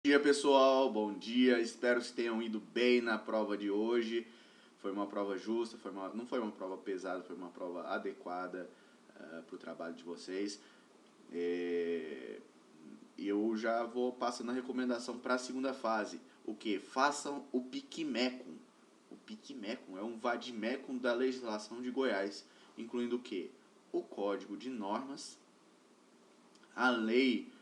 Bom dia, pessoal, bom dia, espero que tenham ido bem na prova de hoje. Foi uma prova justa, não foi uma prova pesada, foi uma prova adequada para o trabalho de vocês. Eu já vou passando a recomendação para a segunda fase. O que? Façam o Piquimecum. O Piquimecum é um vademecum da legislação de Goiás, incluindo o que? O Código de Normas, a Lei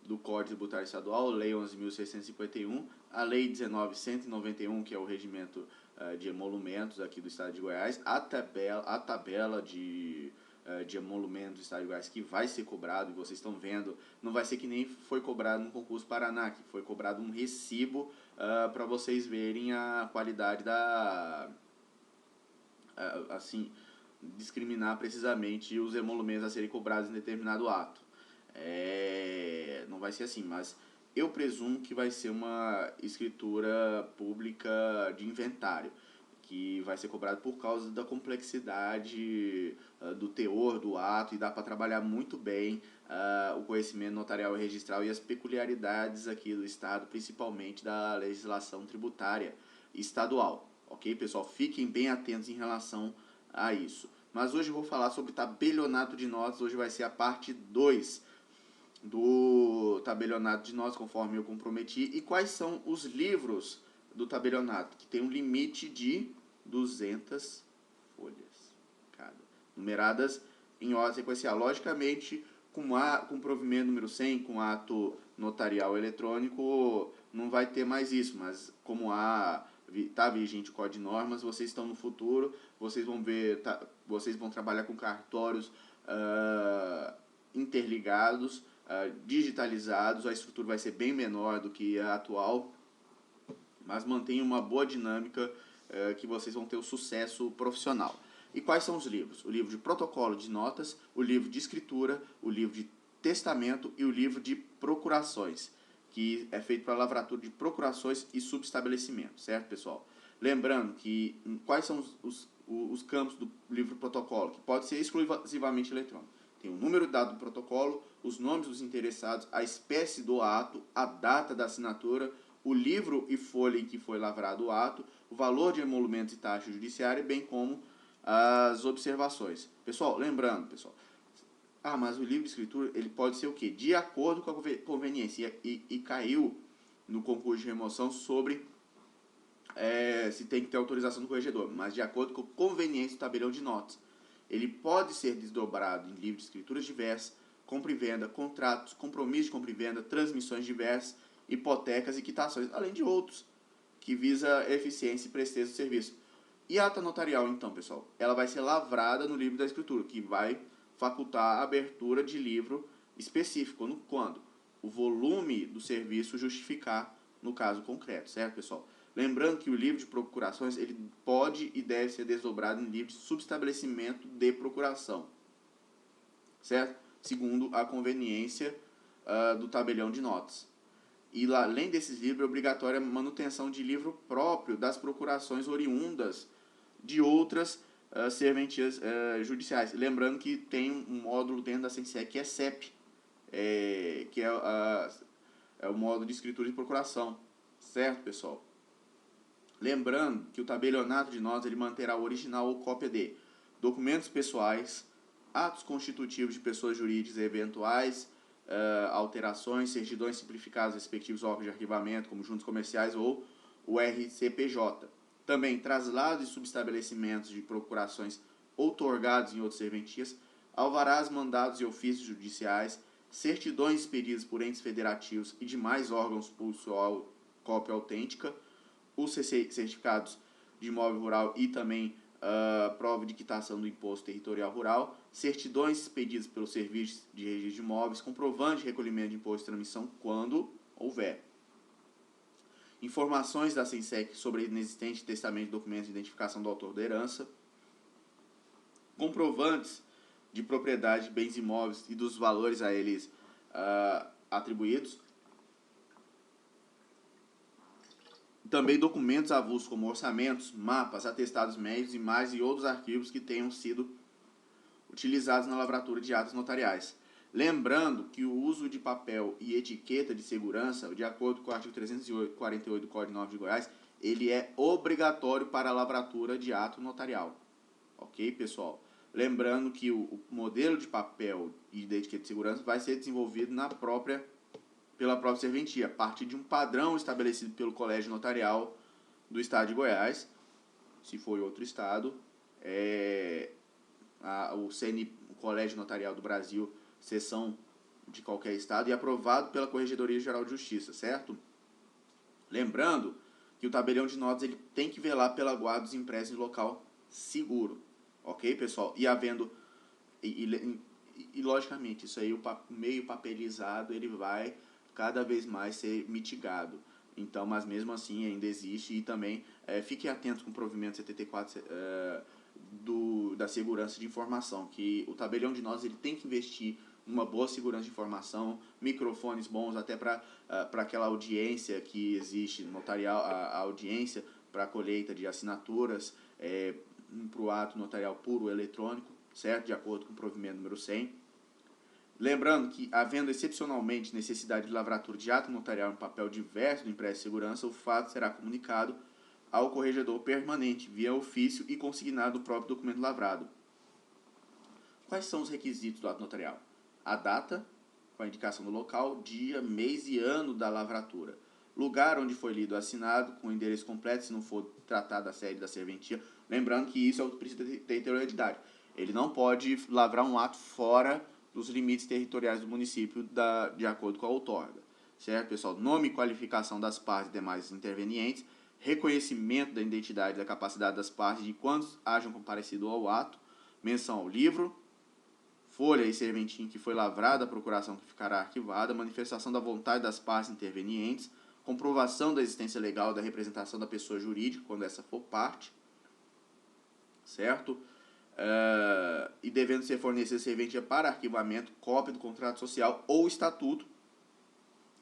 do Código Tributário Estadual, Lei 11.651, a Lei 19.191, que é o regimento de emolumentos aqui do Estado de Goiás, a tabela de emolumentos do Estado de Goiás que vai ser cobrado, e vocês estão vendo, não vai ser que nem foi cobrado no concurso Paraná, que foi cobrado um recibo para vocês verem a qualidade assim, discriminar precisamente os emolumentos a serem cobrados em determinado ato. Não vai ser assim, mas eu presumo que vai ser uma escritura pública de inventário, que vai ser cobrado por causa da complexidade do teor do ato, e dá para trabalhar muito bem o conhecimento notarial e registral e as peculiaridades aqui do Estado, principalmente da legislação tributária estadual. Ok, pessoal? Fiquem bem atentos em relação a isso. Mas hoje eu vou falar sobre tabelionato de notas. Hoje vai ser a parte 2 do tabelionato de notas, conforme eu comprometi. E quais são os livros do tabelionato? Que tem um limite de 200 folhas cada, numeradas em ordem sequencial. Logicamente, com provimento número 100, com ato notarial eletrônico, não vai ter mais isso, mas como está vigente o Código de Normas, vocês estão no futuro, vocês vão ver, vocês vão trabalhar com cartórios interligados, digitalizados. A estrutura vai ser bem menor do que a atual, mas mantém uma boa dinâmica que vocês vão ter o sucesso profissional. E quais são os livros? O livro de protocolo de notas, o livro de escritura, o livro de testamento e o livro de procurações, que é feito para lavratura de procurações e subestabelecimento, certo, pessoal? Lembrando que quais são os campos do livro protocolo, que pode ser exclusivamente eletrônico. Tem o número dado do protocolo, os nomes dos interessados, a espécie do ato, a data da assinatura, o livro e folha em que foi lavrado o ato, o valor de emolumentos e taxa judiciária, bem como as observações. Pessoal, lembrando, pessoal, mas o livro de escritura, ele pode ser o quê? De acordo com a conveniência. E caiu no concurso de remoção sobre se tem que ter autorização do corregedor, mas de acordo com a conveniência do tabelião de notas. Ele pode ser desdobrado em livros de escrituras diversas, compra e venda, contratos, compromisso de compra e venda, transmissões diversas, hipotecas e quitações, além de outros, que visa eficiência e presteza do serviço. E a ata notarial, então, pessoal, ela vai ser lavrada no livro da escritura, que vai facultar a abertura de livro específico, quando o volume do serviço justificar no caso concreto, certo, pessoal? Lembrando que o livro de procurações, ele pode e deve ser desdobrado em livro de subestabelecimento de procuração, certo? Segundo a conveniência do tabelião de notas. E lá, além desses livros, é obrigatória a manutenção de livro próprio das procurações oriundas de outras serventias judiciais. Lembrando que tem um módulo dentro da SENSEC que é CEP, que é o módulo de escritura de procuração, certo, pessoal? Lembrando que o tabelionato de notas ele manterá o original ou cópia de documentos pessoais, atos constitutivos de pessoas jurídicas e eventuais alterações, certidões simplificadas respectivos órgãos de arquivamento, como juntas comerciais ou o RCPJ. Também traslados e subestabelecimentos de procurações outorgados em outras serventias, alvarás, mandados e ofícios judiciais, certidões expedidas por entes federativos e demais órgãos possuam cópia autêntica, os certificados de imóvel rural e também prova de quitação do imposto territorial rural, certidões expedidas pelo Serviço de Registro de Imóveis, comprovante de recolhimento de imposto de transmissão quando houver. Informações da SENSEC sobre a inexistente testamento de documentos de identificação do autor da herança, comprovantes de propriedade de bens imóveis e dos valores a eles atribuídos, também documentos avulsos como orçamentos, mapas, atestados médicos, imagens e outros arquivos que tenham sido utilizados na lavratura de atos notariais. Lembrando que o uso de papel e etiqueta de segurança, de acordo com o artigo 348 do Código de Normas de Goiás, ele é obrigatório para a lavratura de ato notarial. Ok, pessoal? Lembrando que o modelo de papel e de etiqueta de segurança vai ser desenvolvido pela própria serventia, a partir de um padrão estabelecido pelo Colégio Notarial do Estado de Goiás. Se for em outro estado, o Colégio Notarial do Brasil, seção de qualquer estado, e aprovado pela Corregedoria Geral de Justiça, certo? Lembrando que o tabelião de notas ele tem que velar pela guarda dos impressos em local seguro, ok, pessoal? E havendo, logicamente, isso aí, o meio papelizado, ele vai cada vez mais ser mitigado. Então, mas mesmo assim ainda existe, e também fiquem atentos com o provimento 74 da segurança de informação, que o tabelião de notas ele tem que investir numa boa segurança de informação, microfones bons até para aquela audiência que existe notarial, a audiência para a colheita de assinaturas, para o ato notarial puro eletrônico, certo? De acordo com o provimento número 100. Lembrando que, havendo excepcionalmente necessidade de lavratura de ato notarial em papel diverso do impresso de segurança, o fato será comunicado ao corregedor permanente, via ofício e consignado no próprio documento lavrado. Quais são os requisitos do ato notarial? A data, com a indicação do local, dia, mês e ano da lavratura. Lugar onde foi lido ou assinado, com o endereço completo, se não for tratado a sede da serventia. Lembrando que isso é o princípio da territorialidade. Ele não pode lavrar um ato fora dos limites territoriais do município de acordo com a outorga. Certo, pessoal? Nome e qualificação das partes e demais intervenientes, reconhecimento da identidade e da capacidade das partes de quantos hajam comparecido ao ato, menção ao livro, folha e serventim que foi lavrada, a procuração que ficará arquivada, manifestação da vontade das partes intervenientes, comprovação da existência legal da representação da pessoa jurídica, quando essa for parte, certo? E devendo ser fornecida serventia para arquivamento, cópia do contrato social ou estatuto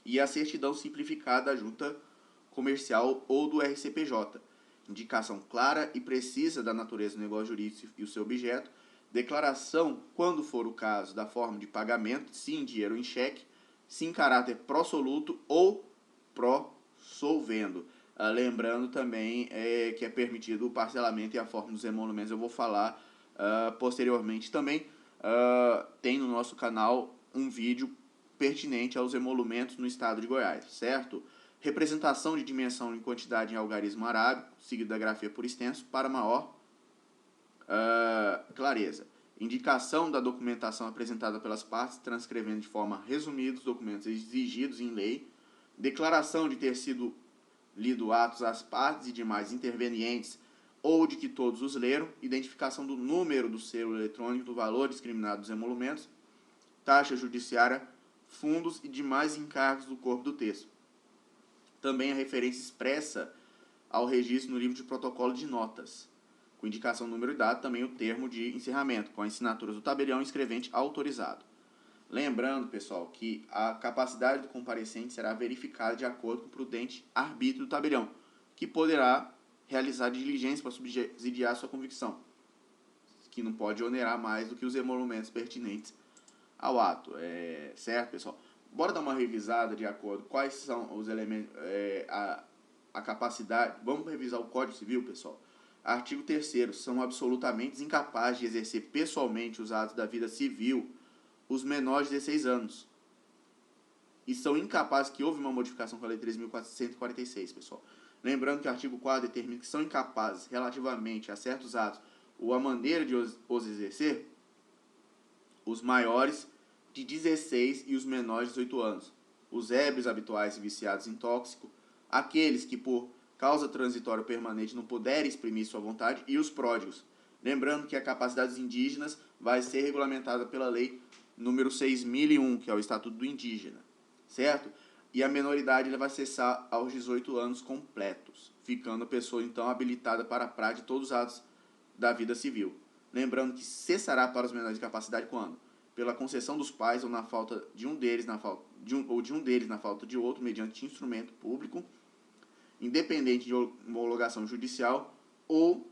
e a certidão simplificada da junta comercial ou do RCPJ. Indicação clara e precisa da natureza do negócio jurídico e o seu objeto. Declaração, quando for o caso, da forma de pagamento, se em dinheiro ou em cheque, se em caráter pró-soluto ou pró-solvendo. Lembrando também que é permitido o parcelamento e a forma dos emolumentos. Eu vou falar posteriormente também. Tem no nosso canal um vídeo pertinente aos emolumentos no estado de Goiás, certo? Representação de dimensão em quantidade em algarismo arábico, seguido da grafia por extenso, para maior clareza. Indicação da documentação apresentada pelas partes, transcrevendo de forma resumida os documentos exigidos em lei. Declaração de ter sido lido atos às partes e demais intervenientes ou de que todos os leram. Identificação do número do selo eletrônico, do valor discriminado dos emolumentos. Taxa judiciária, fundos e demais encargos do corpo do texto. Também a referência expressa ao registro no livro de protocolo de notas, com indicação do número e data, também o termo de encerramento, com as assinaturas do tabelião e escrevente autorizado. Lembrando, pessoal, que a capacidade do comparecente será verificada de acordo com o prudente arbítrio do tabelião, que poderá realizar diligência para subsidiar sua convicção, que não pode onerar mais do que os emolumentos pertinentes ao ato. Certo, pessoal? Bora dar uma revisada de acordo quais são os elementos, a capacidade. Vamos revisar o Código Civil, pessoal. Artigo 3º. São absolutamente incapazes de exercer pessoalmente os atos da vida civil os menores de 16 anos. E são incapazes, que houve uma modificação com a Lei 3.446, pessoal. Lembrando que o artigo 4º determina que são incapazes, relativamente a certos atos, ou a maneira de os exercer, os maiores de 16 e os menores de 18 anos. Os ébrios habituais e viciados em tóxico, aqueles que por causa transitória permanente não puderem exprimir sua vontade, e os pródigos. Lembrando que a capacidade dos indígenas vai ser regulamentada pela lei número 6.001, que é o Estatuto do Indígena, certo? E a menoridade vai cessar aos 18 anos completos, ficando a pessoa então habilitada para a prática de todos os atos da vida civil. Lembrando que cessará para os menores de capacidade quando? Pela concessão dos pais ou na falta de um deles, na falta de outro, mediante instrumento público, independente de homologação judicial ou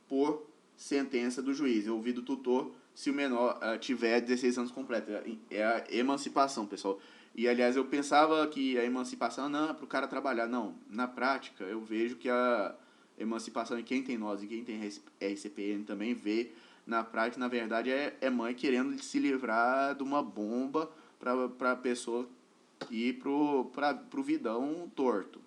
por sentença do juiz, ouvido o tutor, se o menor tiver 16 anos completos. É a emancipação, pessoal. E, aliás, eu pensava que a emancipação não é para o cara trabalhar. Não, na prática, eu vejo que a emancipação, e quem tem nós e quem tem RCPN também vê, na prática, na verdade, é mãe querendo se livrar de uma bomba para a pessoa ir pro vidão torto.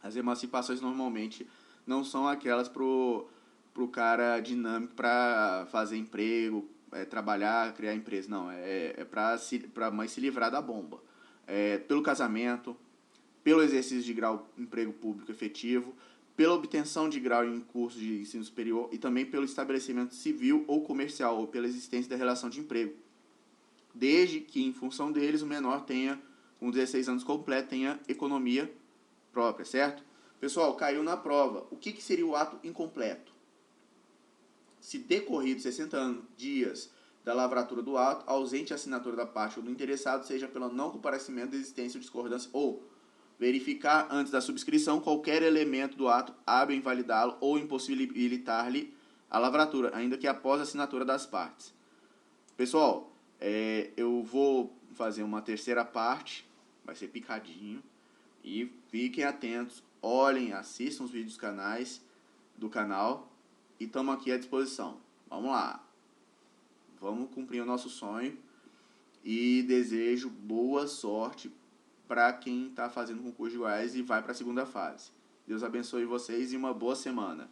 As emancipações normalmente não são aquelas pro cara dinâmico para fazer emprego, trabalhar, criar empresa. Não, é para a mãe se livrar da bomba. Pelo casamento, pelo exercício de grau emprego público efetivo, pela obtenção de grau em curso de ensino superior e também pelo estabelecimento civil ou comercial ou pela existência da relação de emprego. Desde que, em função deles, o menor tenha, com 16 anos completo, tenha economia própria, certo? Pessoal, caiu na prova. O que seria o ato incompleto? Se decorridos 60 dias da lavratura do ato, ausente a assinatura da parte ou do interessado, seja pelo não comparecimento da existência ou discordância, ou verificar antes da subscrição qualquer elemento do ato hábil a invalidá-lo ou impossibilitar-lhe a lavratura, ainda que após a assinatura das partes. Pessoal, eu vou fazer uma terceira parte, vai ser picadinho, e fiquem atentos, olhem, assistam os vídeos do canal e estamos aqui à disposição. Vamos lá, vamos cumprir o nosso sonho e desejo boa sorte para quem está fazendo concurso de Goiás e vai para a segunda fase. Deus abençoe vocês e uma boa semana.